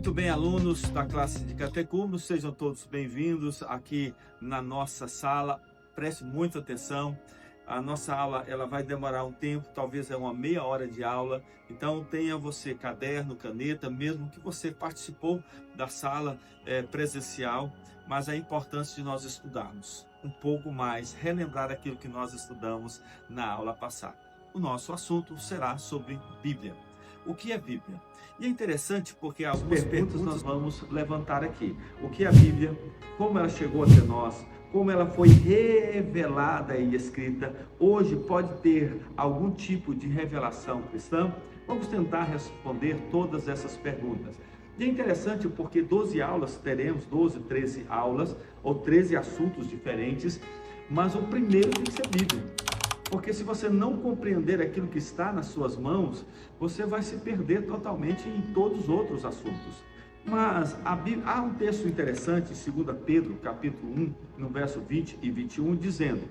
Muito bem, alunos da classe de catecúmenos, sejam todos bem-vindos aqui na nossa sala. Preste muita atenção. A nossa aula ela vai demorar um tempo, talvez é uma meia hora de aula. Então tenha você caderno, caneta, mesmo que você participou da sala presencial, mas a importância de nós estudarmos um pouco mais, relembrar aquilo que nós estudamos na aula passada. O nosso assunto será sobre Bíblia. O que é Bíblia? E é interessante porque algumas perguntas nós vamos levantar aqui. O que é a Bíblia? Como ela chegou até nós? Como ela foi revelada e escrita? Hoje pode ter algum tipo de revelação cristã? Vamos tentar responder todas essas perguntas. E é interessante porque 12 aulas teremos, 12, 13 aulas, ou 13 assuntos diferentes, mas o primeiro tem que ser Bíblia. Porque se você não compreender aquilo que está nas suas mãos, você vai se perder totalmente em todos os outros assuntos. Mas há um texto interessante em 2 Pedro, capítulo 1, no verso 20 e 21, dizendo: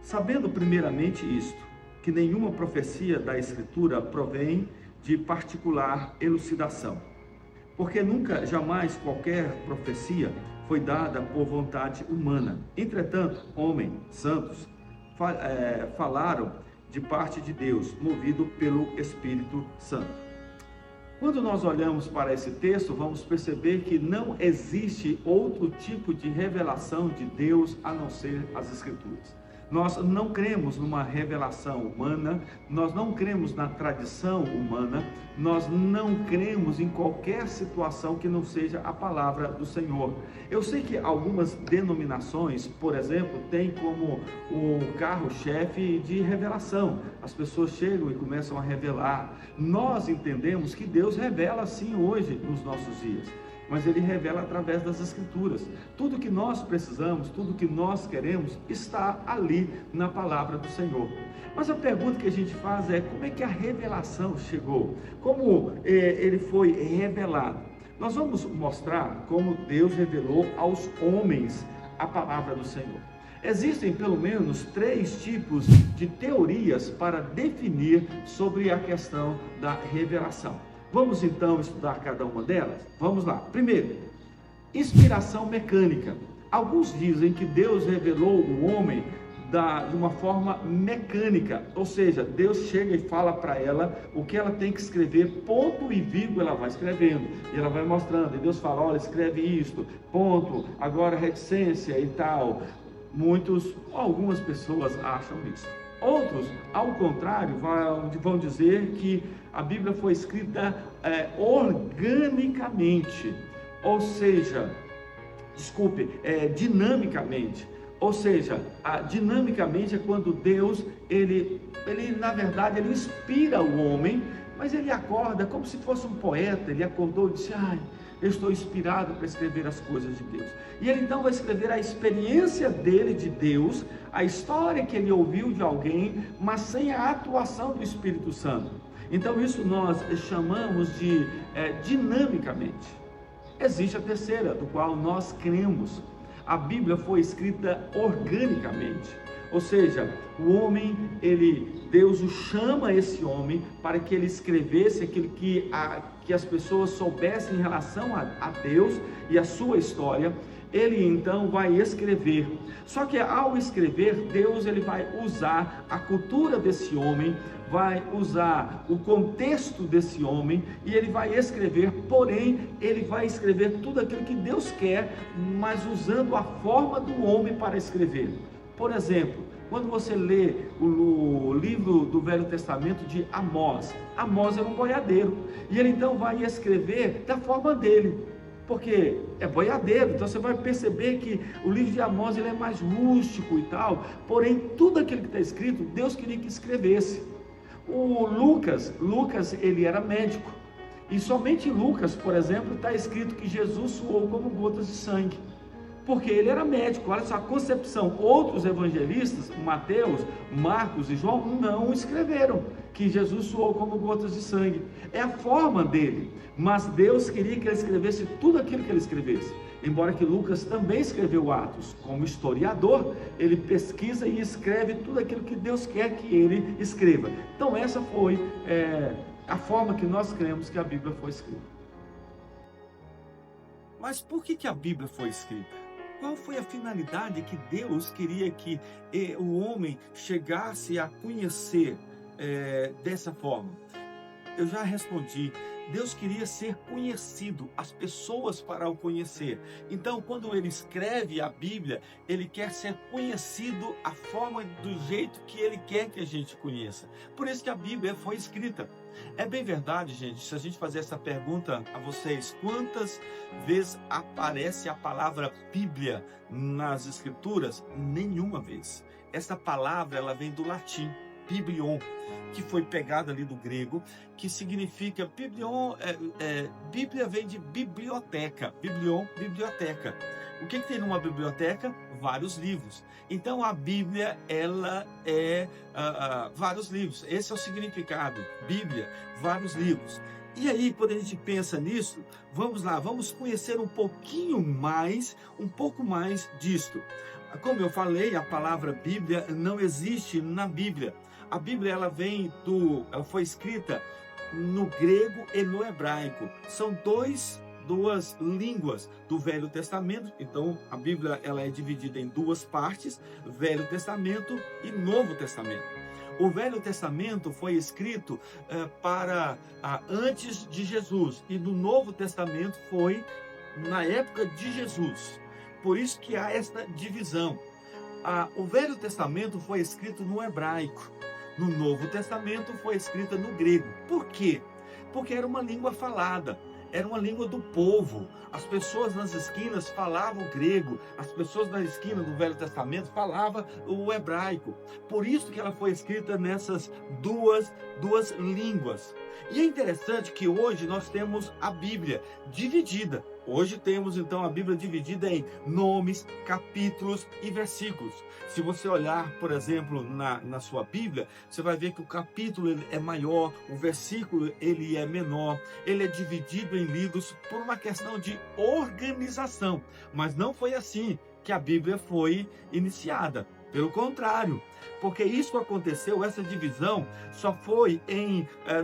sabendo primeiramente isto, que nenhuma profecia da Escritura provém de particular elucidação, porque nunca, jamais qualquer profecia foi dada por vontade humana. Entretanto, homens santos falaram de parte de Deus, movido pelo Espírito Santo. Quando nós olhamos para esse texto, vamos perceber que não existe outro tipo de revelação de Deus a não ser as Escrituras. Nós não cremos numa revelação humana, nós não cremos na tradição humana, nós não cremos em qualquer situação que não seja a palavra do Senhor. Eu sei que algumas denominações, por exemplo, têm como o carro-chefe de revelação. As pessoas chegam e começam a revelar. Nós entendemos que Deus revela sim hoje nos nossos dias, mas Ele revela através das Escrituras. Tudo que nós precisamos, tudo que nós queremos, está ali na palavra do Senhor. Mas a pergunta que a gente faz é: como é que a revelação chegou? Como ele foi revelado? Nós vamos mostrar como Deus revelou aos homens a palavra do Senhor. Existem pelo menos 3 tipos de teorias para definir sobre a questão da revelação. Vamos então estudar cada uma delas? Vamos lá. Primeiro, inspiração mecânica. Alguns dizem que Deus revelou o homem de uma forma mecânica, ou seja, Deus chega e fala para ela o que ela tem que escrever, ponto e vírgula, ela vai escrevendo, e ela vai mostrando, e Deus fala: olha, escreve isto, ponto, agora reticência e tal. Algumas pessoas acham isso. Outros, ao contrário, vão dizer que a Bíblia foi escrita organicamente, ou seja, dinamicamente. Ou seja, dinamicamente é quando Deus, ele na verdade, ele inspira o homem, mas ele acorda como se fosse um poeta. Ele acordou e disse: eu estou inspirado para escrever as coisas de Deus. E ele então vai escrever a experiência dele de Deus, a história que ele ouviu de alguém, mas sem a atuação do Espírito Santo. Então isso nós chamamos de dinamicamente. Existe a terceira, do qual nós cremos. A Bíblia foi escrita organicamente. Ou seja, o homem, Deus o chama, esse homem, para que ele escrevesse aquilo que as pessoas soubessem em relação a Deus e a sua história. Ele então vai escrever. Só que ao escrever, Deus ele vai usar a cultura desse homem, vai usar o contexto desse homem, e ele vai escrever, porém, ele vai escrever tudo aquilo que Deus quer, mas usando a forma do homem para escrever. Por exemplo, quando você lê o livro do Velho Testamento de Amós, Amós era um boiadeiro, e ele então vai escrever da forma dele, porque é boiadeiro. Então você vai perceber que o livro de Amós ele é mais rústico e tal, porém tudo aquilo que está escrito, Deus queria que escrevesse. O Lucas ele era médico, e somente em Lucas, por exemplo, está escrito que Jesus suou como gotas de sangue, porque ele era médico. Olha só a concepção. Outros evangelistas, Mateus, Marcos e João, não escreveram que Jesus suou como gotas de sangue. É a forma dele, mas Deus queria que ele escrevesse tudo aquilo que ele escrevesse. Embora que Lucas também escreveu Atos, como historiador, ele pesquisa e escreve tudo aquilo que Deus quer que ele escreva. Então essa foi a forma que nós cremos que a Bíblia foi escrita. Mas por que a Bíblia foi escrita? Qual foi a finalidade que Deus queria que o homem chegasse a conhecer dessa forma? Eu já respondi. Deus queria ser conhecido, as pessoas para o conhecer. Então, quando ele escreve a Bíblia, ele quer ser conhecido a forma do jeito que ele quer que a gente conheça. Por isso que a Bíblia foi escrita. É bem verdade, gente, se a gente fazer essa pergunta a vocês, quantas vezes aparece a palavra Bíblia nas Escrituras? Nenhuma vez. Essa palavra, ela vem do latim, biblion, que foi pegada ali do grego, que significa, biblion, Bíblia vem de biblioteca, biblion, biblioteca. O que tem numa biblioteca? Vários livros. Então a Bíblia, ela é vários livros. Esse é o significado. Bíblia, vários livros. E aí, quando a gente pensa nisso, vamos lá, vamos conhecer um pouco mais disto. Como eu falei, a palavra Bíblia não existe na Bíblia. A Bíblia, ela foi escrita no grego e no hebraico. São duas línguas do Velho Testamento. Então, a Bíblia, ela é dividida em duas partes, Velho Testamento e Novo Testamento. O Velho Testamento foi escrito para antes de Jesus, e no Novo Testamento foi na época de Jesus. Por isso que há esta divisão. O Velho Testamento foi escrito no hebraico. No Novo Testamento foi escrita no grego. Por quê? Porque era uma língua falada, era uma língua do povo. As pessoas nas esquinas falavam grego, as pessoas na esquina do Velho Testamento falavam o hebraico. Por isso que ela foi escrita nessas duas línguas. E é interessante que hoje nós temos a Bíblia dividida. Hoje temos então a Bíblia dividida em nomes, capítulos e versículos. Se você olhar, por exemplo, na sua Bíblia, você vai ver que o capítulo ele é maior, o versículo ele é menor, ele é dividido em livros por uma questão de organização. Mas não foi assim que a Bíblia foi iniciada. Pelo contrário, porque isso aconteceu, essa divisão só foi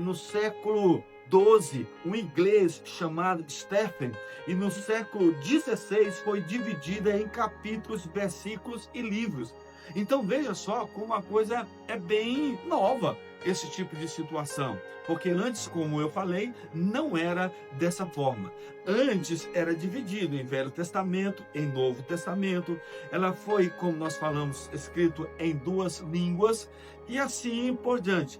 no século XII, um inglês chamado Stephen, e no século XVI foi dividida em capítulos, versículos e livros. Então veja só como uma coisa é bem nova, esse tipo de situação. Porque antes, como eu falei, não era dessa forma. Antes era dividido em Velho Testamento, em Novo Testamento. Ela foi, como nós falamos, escrito em duas línguas e assim por diante.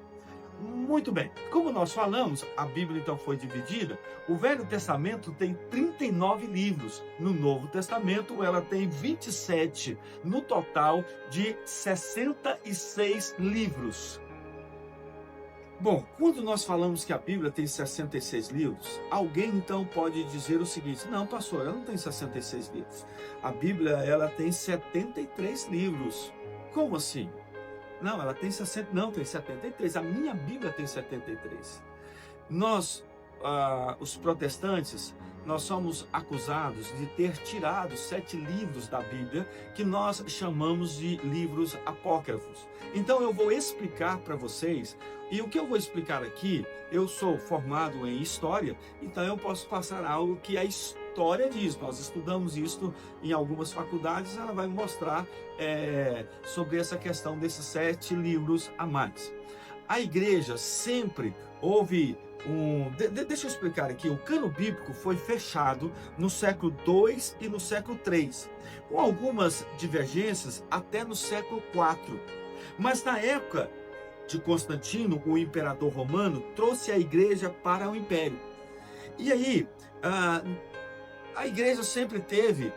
Muito bem, como nós falamos, a Bíblia então foi dividida. O Velho Testamento tem 39 livros, no Novo Testamento ela tem 27, no total de 66 livros. Bom, quando nós falamos que a Bíblia tem 66 livros, alguém então pode dizer o seguinte: não, pastor, ela não tem 66 livros. A Bíblia, ela tem 73 livros. Como assim? Não, ela tem 60, não, tem 73. A minha Bíblia tem 73. Nós, os protestantes, nós somos acusados de ter tirado 7 livros da Bíblia que nós chamamos de livros apócrifos. Então eu vou explicar para vocês, e o que eu vou explicar aqui, eu sou formado em História, então eu posso passar algo que a História diz. Nós estudamos isso em algumas faculdades, ela vai mostrar sobre essa questão desses 7 livros a mais. A igreja sempre houve deixa eu explicar aqui, o cano bíblico foi fechado no século II e no século III, com algumas divergências até no século IV. Mas na época de Constantino, o imperador romano trouxe a igreja para o império. E aí, a igreja sempre teve,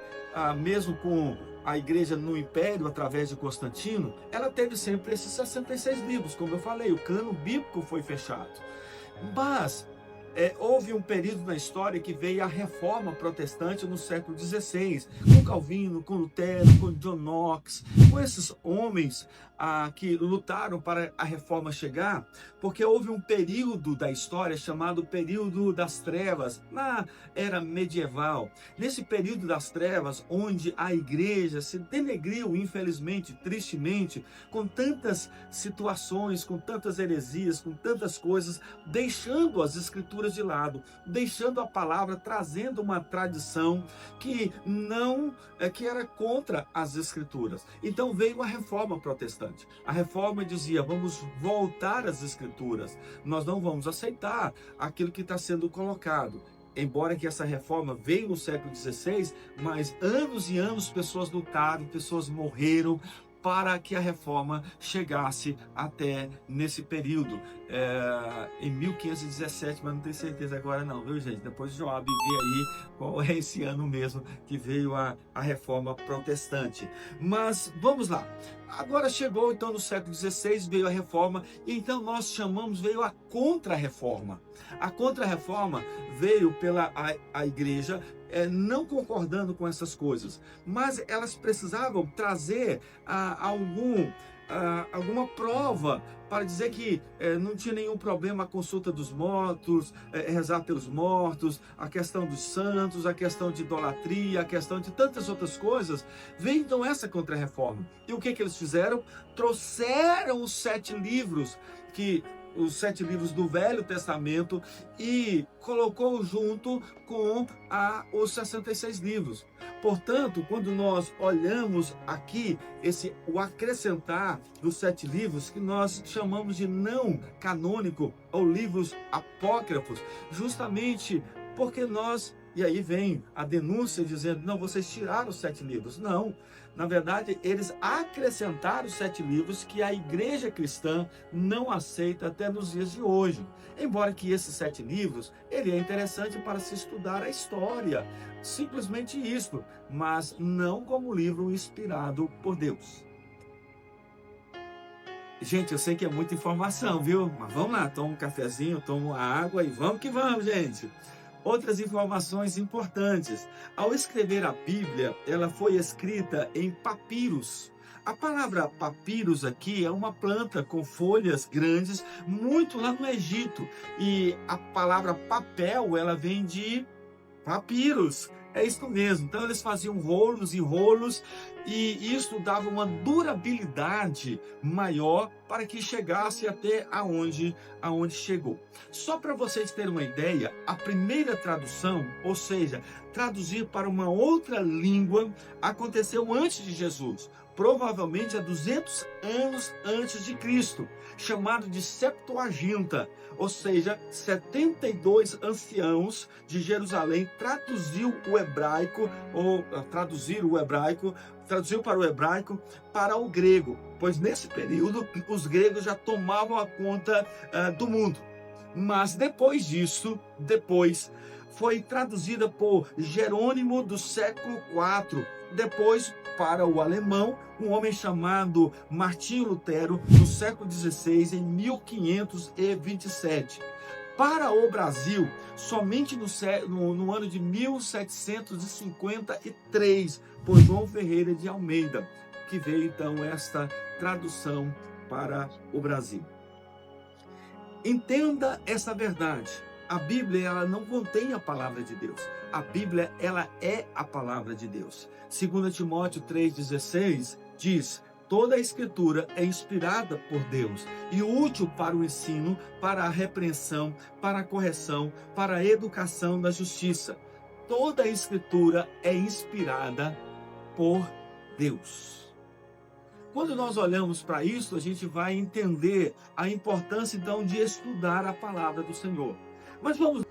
mesmo com a igreja no império, através de Constantino, ela teve sempre esses 66 livros. Como eu falei, o cano bíblico foi fechado. Mas houve um período na história que veio a reforma protestante no século XVI, com Calvino, com Lutero, com John Knox, com esses homens que lutaram para a reforma chegar, porque houve um período da história chamado período das trevas, na era medieval. Nesse período das trevas, onde a igreja se denegriu, infelizmente, tristemente, com tantas situações, com tantas heresias, com tantas coisas, deixando as escrituras de lado, deixando a palavra, trazendo uma tradição que que era contra as escrituras. Então veio a reforma protestante. A reforma dizia: vamos voltar às escrituras, nós não vamos aceitar aquilo que está sendo colocado. Embora que essa reforma veio no século XVI, mas anos e anos pessoas lutaram, pessoas morreram para que a reforma chegasse até nesse período, em 1517, mas não tenho certeza agora não, viu gente? Depois o Joab vê aí qual é esse ano mesmo que veio a reforma protestante. Mas vamos lá, agora chegou então no século XVI, veio a reforma, e então nós chamamos, veio a contra-reforma. A contra-reforma veio pela a igreja, não concordando com essas coisas, mas elas precisavam trazer alguma prova para dizer que não tinha nenhum problema a consulta dos mortos, rezar pelos mortos, a questão dos santos, a questão de idolatria, a questão de tantas outras coisas. Veio então essa contra-reforma. E o que eles fizeram? Trouxeram os 7 livros os 7 livros do Velho Testamento e colocou junto com os 66 livros. Portanto, quando nós olhamos aqui o acrescentar dos 7 livros, que nós chamamos de não canônico ou livros apócrifos, justamente porque e aí vem a denúncia dizendo: não, vocês tiraram os 7 livros. Não, na verdade, eles acrescentaram os 7 livros que a igreja cristã não aceita até nos dias de hoje. Embora que esses 7 livros, ele é interessante para se estudar a história, simplesmente isto, mas não como livro inspirado por Deus. Gente, eu sei que é muita informação, viu? Mas vamos lá, toma um cafezinho, toma uma água e vamos que vamos, gente. Outras informações importantes. Ao escrever a Bíblia, ela foi escrita em papiros. A palavra papiros aqui é uma planta com folhas grandes, muito lá no Egito. E a palavra papel, ela vem de papiros. É isso mesmo. Então eles faziam rolos e rolos, e isso dava uma durabilidade maior para que chegasse até aonde chegou. Só para vocês terem uma ideia, a primeira tradução, ou seja, traduzir para uma outra língua, aconteceu antes de Jesus, provavelmente há 200 anos antes de Cristo, chamado de Septuaginta, ou seja, 72 anciãos de Jerusalém traduziu para o hebraico para o grego, pois nesse período os gregos já tomavam a conta do mundo. Mas depois disso, foi traduzida por Jerônimo do século IV, depois para o alemão, um homem chamado Martinho Lutero, no século XVI, em 1527. Para o Brasil, somente no ano de 1753, por João Ferreira de Almeida, que veio então esta tradução para o Brasil. Entenda essa verdade. A Bíblia, ela não contém a palavra de Deus. A Bíblia, ela é a palavra de Deus. 2 Timóteo 3,16 diz: toda a Escritura é inspirada por Deus e útil para o ensino, para a repreensão, para a correção, para a educação da justiça. Toda a Escritura é inspirada por Deus. Quando nós olhamos para isso, a gente vai entender a importância, então, de estudar a palavra do Senhor. Mas vamos.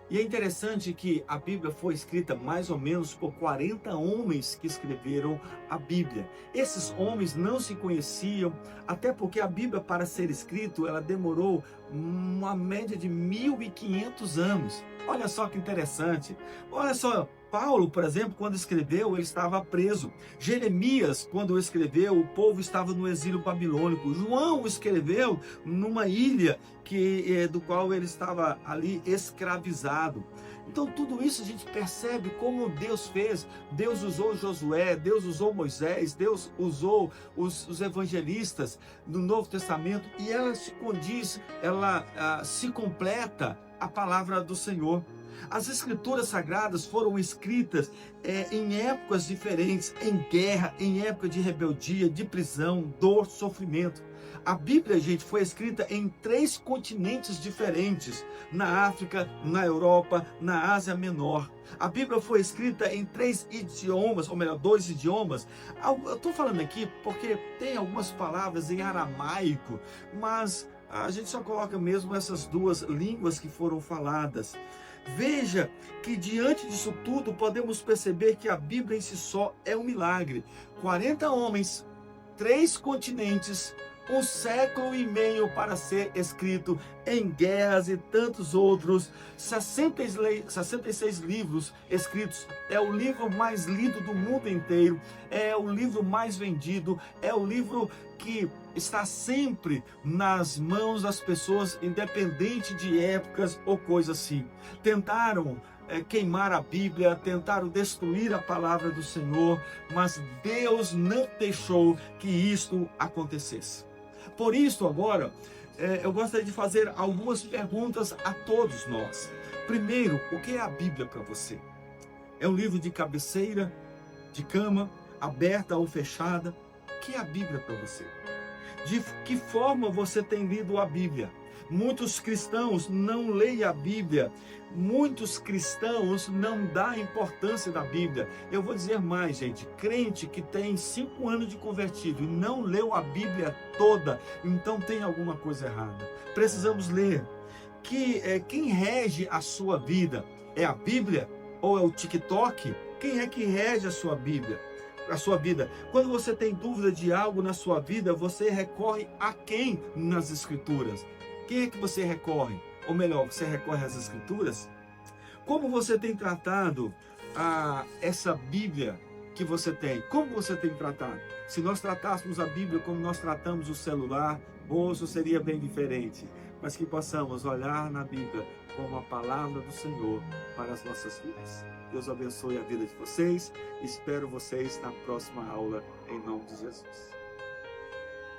E é interessante que a Bíblia foi escrita mais ou menos por 40 homens que escreveram a Bíblia. Esses homens não se conheciam, até porque a Bíblia, para ser escrita, ela demorou uma média de 1500 anos. Olha só que interessante. Olha só, Paulo, por exemplo, quando escreveu, ele estava preso. Jeremias, quando escreveu, o povo estava no exílio babilônico. João escreveu numa ilha do qual ele estava ali escravizado. Então tudo isso a gente percebe como Deus fez. Deus usou Josué, Deus usou Moisés, Deus usou os evangelistas no Novo Testamento, e ela se condiz, ela se completa a palavra do Senhor. As escrituras sagradas foram escritas em épocas diferentes, em guerra, em época de rebeldia, de prisão, dor, sofrimento. A Bíblia, gente, foi escrita em 3 continentes diferentes, na África, na Europa, na Ásia Menor. A Bíblia foi escrita em 3 idiomas, ou melhor, 2 idiomas. Eu estou falando aqui porque tem algumas palavras em aramaico, mas a gente só coloca mesmo essas 2 línguas que foram faladas. Veja que diante disso tudo podemos perceber que a Bíblia em si só é um milagre. 40 homens, 3 continentes, 1 século e meio para ser escrito, em guerras e tantos outros, 66 livros escritos. É o livro mais lido do mundo inteiro, é o livro mais vendido, é o livro que está sempre nas mãos das pessoas, independente de épocas ou coisa assim. Tentaram queimar a Bíblia, tentaram destruir a palavra do Senhor, mas Deus não deixou que isto acontecesse. Por isso, agora, eu gostaria de fazer algumas perguntas a todos nós. Primeiro, o que é a Bíblia para você? É um livro de cabeceira, de cama, aberta ou fechada? O que é a Bíblia para você? De que forma você tem lido a Bíblia? Muitos cristãos não leem a Bíblia. Muitos cristãos não dão importância da Bíblia. Eu vou dizer mais, gente. Crente que tem 5 anos de convertido e não leu a Bíblia toda, então tem alguma coisa errada. Precisamos ler. Quem rege a sua vida? É a Bíblia ou é o TikTok? Quem é que rege a sua Bíblia? A sua vida. Quando você tem dúvida de algo na sua vida, você recorre a quem nas Escrituras? Quem é que você recorre? Ou melhor, você recorre às Escrituras? Como você tem tratado essa Bíblia que você tem? Como você tem tratado? Se nós tratássemos a Bíblia como nós tratamos o celular, isso seria bem diferente. Mas que possamos olhar na Bíblia como a palavra do Senhor para as nossas vidas. Deus abençoe a vida de vocês. Espero vocês na próxima aula, em nome de Jesus.